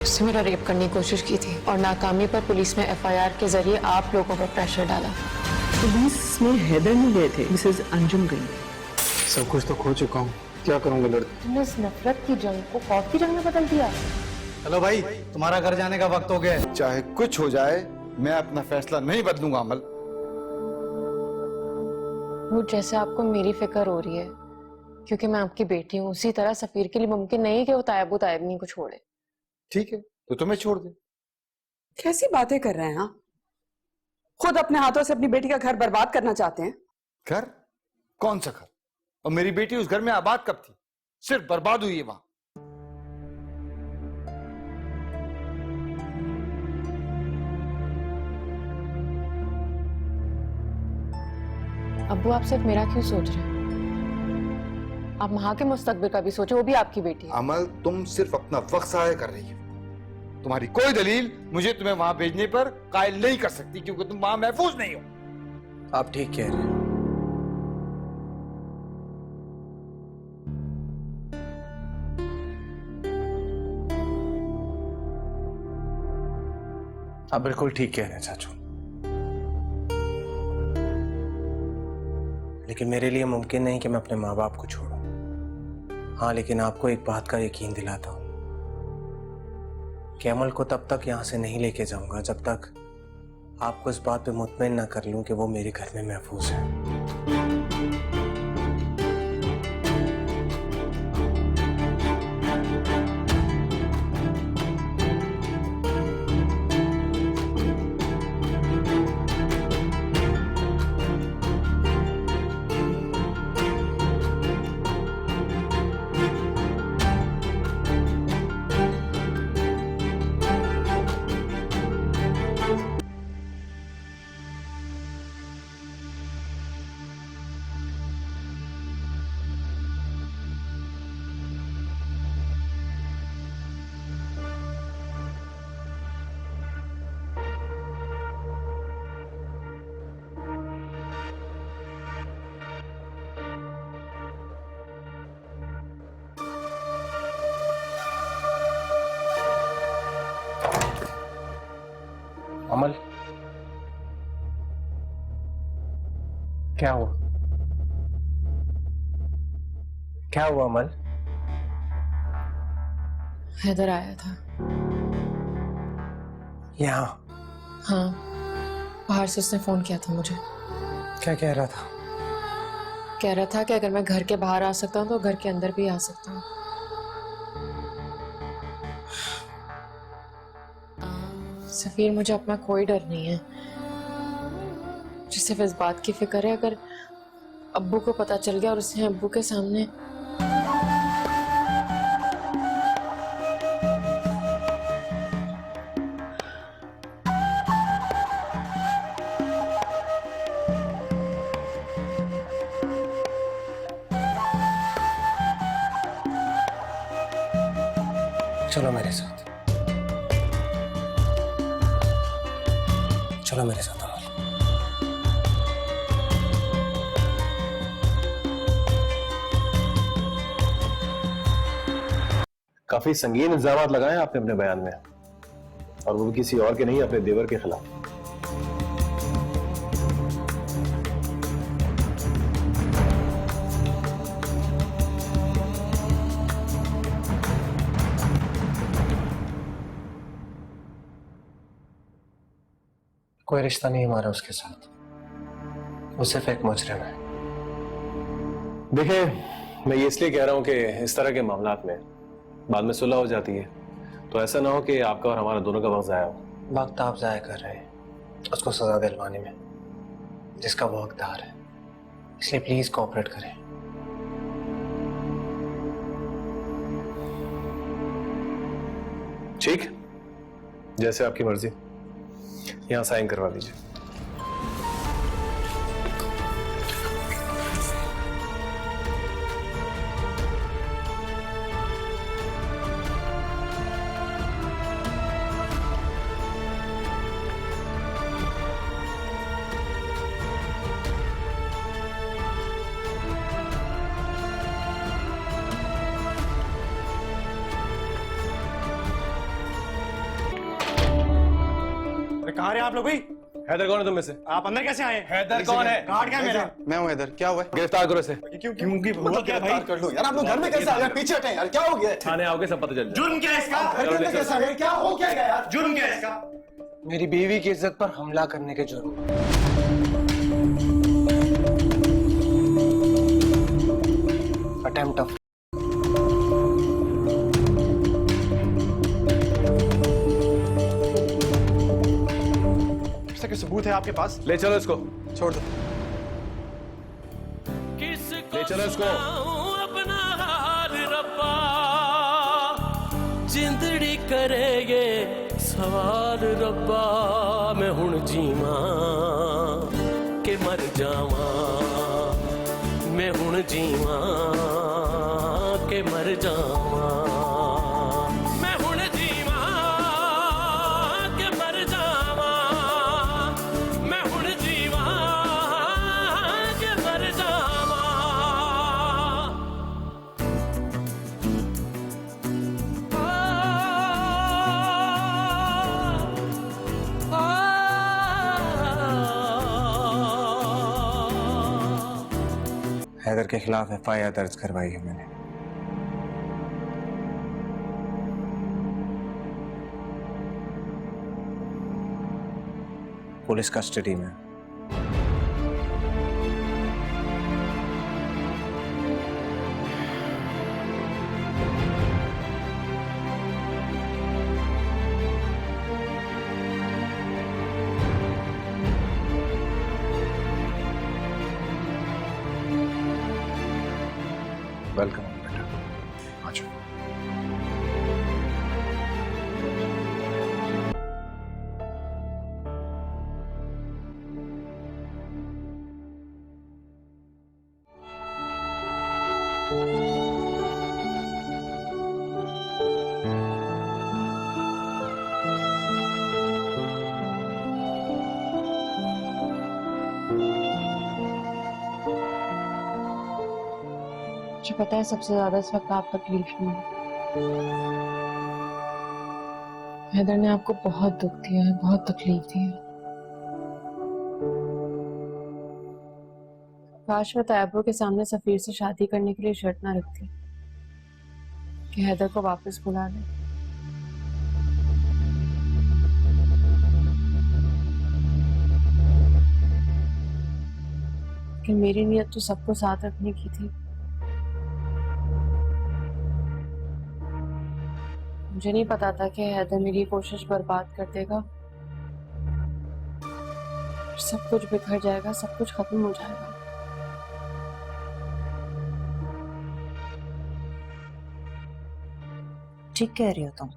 उससे मेरा रेप करने की कोशिश की थी और नाकामी पर पुलिस ने एफआईआर के जरिए आप लोगों पर प्रेशर डाला। पुलिस में हैदर नहीं गए थे, मिसेज अंजुम गई। सब कुछ तो खो चुका हूँ, क्या करूंगा लड़के। तुमने इस नफरत की जंग को खौफ की जंग में बदल दिया। चलो भाई, तुम्हारा घर जाने का वक्त हो गया है। चाहे कुछ हो जाए, मैं अपना फैसला नहीं बदलूंगा अमल। वो जैसे आपको मेरी फिक्र हो रही है क्योंकि मैं आपकी बेटी हूँ, उसी तरह सफीर के लिए मुमकिन नहीं कि वो तायबनी को छोड़े। ठीक है, तो तुम्हें छोड़ दे। कैसी बातें कर रहे हैं आप? खुद अपने हाथों से अपनी बेटी का घर बर्बाद करना चाहते हैं। घर? कौन सा घर? और मेरी बेटी उस घर में आबाद कब थी? सिर्फ बर्बाद हुई है वहां। अब्बू, आप सिर्फ मेरा क्यों सोच रहे हैं? आप वहां के मुस्तकबिल का भी सोचो, वो भी आपकी बेटी है। अमल, तुम सिर्फ अपना वक्त जाया कर रही हो। तुम्हारी कोई दलील मुझे तुम्हें वहां भेजने पर कायल नहीं कर सकती, क्योंकि तुम वहां महफूज नहीं हो। आप ठीक कह रहे हैं। आप बिल्कुल ठीक कह रहे हैं चाचू, लेकिन मेरे लिए मुमकिन नहीं कि मैं अपने माँ बाप को छोड़ूं। हाँ, लेकिन आपको एक बात का यकीन दिलाता हूं कि अमल को तब तक यहां से नहीं लेके जाऊंगा जब तक आपको इस बात पे मुतमईन ना कर लूं कि वो मेरे घर में महफूज है। अमल, क्या हुआ? क्या हुआ अमल? हैदर आया था यहाँ? हाँ, बाहर से उसने फोन किया था मुझे। क्या कह रहा था? कह रहा था कि अगर मैं घर के बाहर आ सकता हूँ तो घर के अंदर भी आ सकता हूँ। सफीर, मुझे अपना कोई डर नहीं है। मुझे सिर्फ इस बात की फिक्र है, अगर अब्बू को पता चल गया और उसने अब्बू के सामने चलो मेरे साथ, चलो मेरे साथ अमल। काफी संगीन इल्जामात लगाए आपने अपने बयान में, और वो भी किसी और के नहीं, अपने देवर के खिलाफ। कोई रिश्ता नहीं हमारा उसके साथ, वो सिर्फ एक मुजरिम है। देखें, मैं ये इसलिए कह रहा हूं कि इस तरह के मामलात में बाद में सुलह हो जाती है, तो ऐसा ना हो कि आपका और हमारा दोनों का वक्त जाया हो। वक्त आप जाया कर रहे हैं उसको सजा दिलवाने में, जिसका वो हकदार है। इसलिए प्लीज कोऑपरेट करें। ठीक, जैसे आपकी मर्जी। यहां साइन करवा दीजिए। अरे कहाँ रहे आप लोग भाई? हैदर कौन है तुम में से? आप अंदर कैसे आए? हैदर कौन है? कार्ड क्या है मेरा? मैं हूँ इधर, क्या हुआ है? गिरफ्तार करो इसे। क्यों क्यों हुआ क्या भाई? कर लो यार, आप लोग घर में कैसे आ गए? पीछे हटें यार, क्या हो गया है? थाने आओगे सब पता चल जाएगा। जुर्म क्या है इसका? घर के अंदर कैसे आ गए? क्या हो क्या गया यार? जुर्म क्या है इसका? मेरी बीवी की इज्जत पर हमला करने के जुर्म। अटेम्प्ट ऑफ इसका सबूत है आपके पास? ले चलो इसको, छोड़ दो। ले चलो इसको। अपना हाल रब्बा जिंदड़ी करेगे सवाल रब्बा मैं हुण जीवा के मर जावा मैं हुण जीवा के मर जावा मैं हुण जीवा के मर जावा मैं हुण जीवा के मर जावा हैदर के खिलाफ FIR दर्ज करवाई है मैंने। पुलिस कस्टडी में। वेलकम बेटा, आ जाओ। मुझे पता है सबसे ज्यादा इस वक्त आप तकलीफ में हैं। हैदर ने आपको बहुत दुख दिया है, बहुत तकलीफ दी है। काश मैं तैयबुर के सामने सफीर से शादी करने के लिए शर्त ना रखती कि हैदर को वापस बुला ले। कि मेरी नीयत तो सबको साथ रखने की थी। मुझे नहीं पता था कि हैदर मेरी कोशिश बर्बाद कर देगा। सब कुछ बिखर जाएगा, सब कुछ खत्म हो जाएगा। ठीक कह रही हो तुम।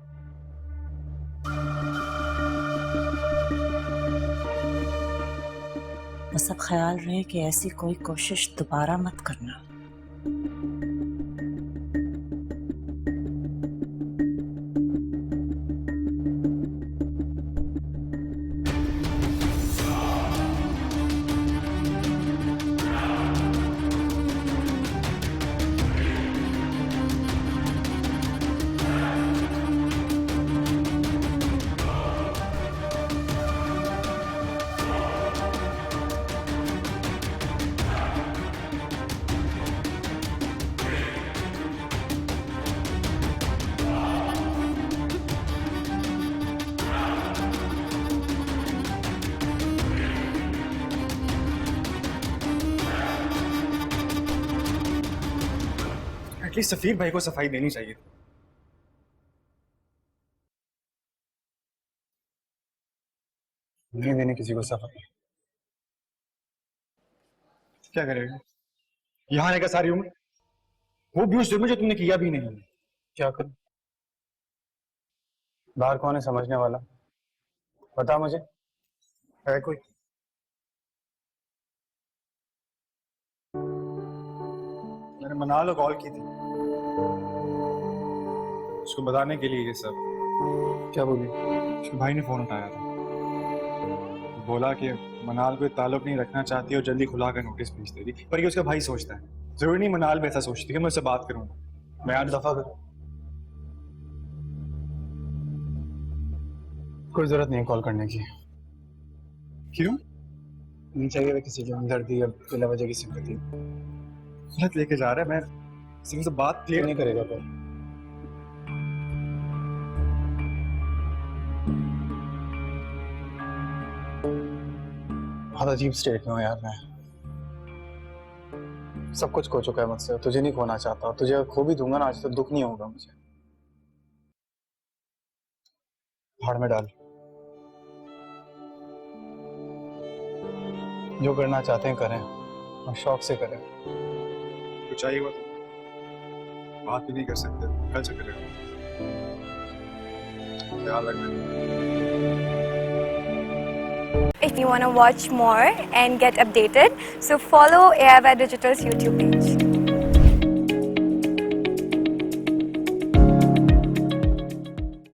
बस अब ख्याल रहे कि ऐसी कोई कोशिश दोबारा मत करना। एटलीस्ट सफीर भाई को सफाई देनी चाहिए। नहीं देने किसी को सफाई। क्या करेगा? यहाँ रहेगा सारी उम्र? वो भी उस जुर्म जो तुमने किया भी नहीं। क्या करूं? बाहर कौन है समझने वाला? बता मुझे, है कोई? मैंने मनाल को कॉल की थी उसको बताने के लिए ये सब। क्या बोली? उसके भाई ने फोन उठाया था, बोला कि मनाल को ताल्लुक नहीं रखना चाहती और जल्दी खुला कर नोटिस भेज देगी। पर ये उसका भाई सोचता है, जरूरी नहीं मनाल भी ऐसा सोचती कि मैं उससे बात करूंगा। मैं 8 दफा करूं। कोई जरूरत नहीं कॉल करने की। क्यों? नहीं चाहिए किसी की हमदर्दी या बिला वजह की सिंपैथी। गलत लेके जा रहा है। मैं किसी से बात क्यों क्लियर नहीं करेगा फिर? बहुत अजीब स्टेट में हूँ यार मैं। सब कुछ खो चुका है मुझसे, तुझे नहीं खोना चाहता। तुझे खो भी दूंगा ना आज तो दुख नहीं होगा मुझे। भाड़ में डाल। जो करना चाहते हैं करें और शौक से करें। कुछ चाहिए हुआ तो बात भी नहीं कर सकते, कल से करेगा। ख्याल रखना। If you want to watch more and get updated, so follow AIY Digital's YouTube page.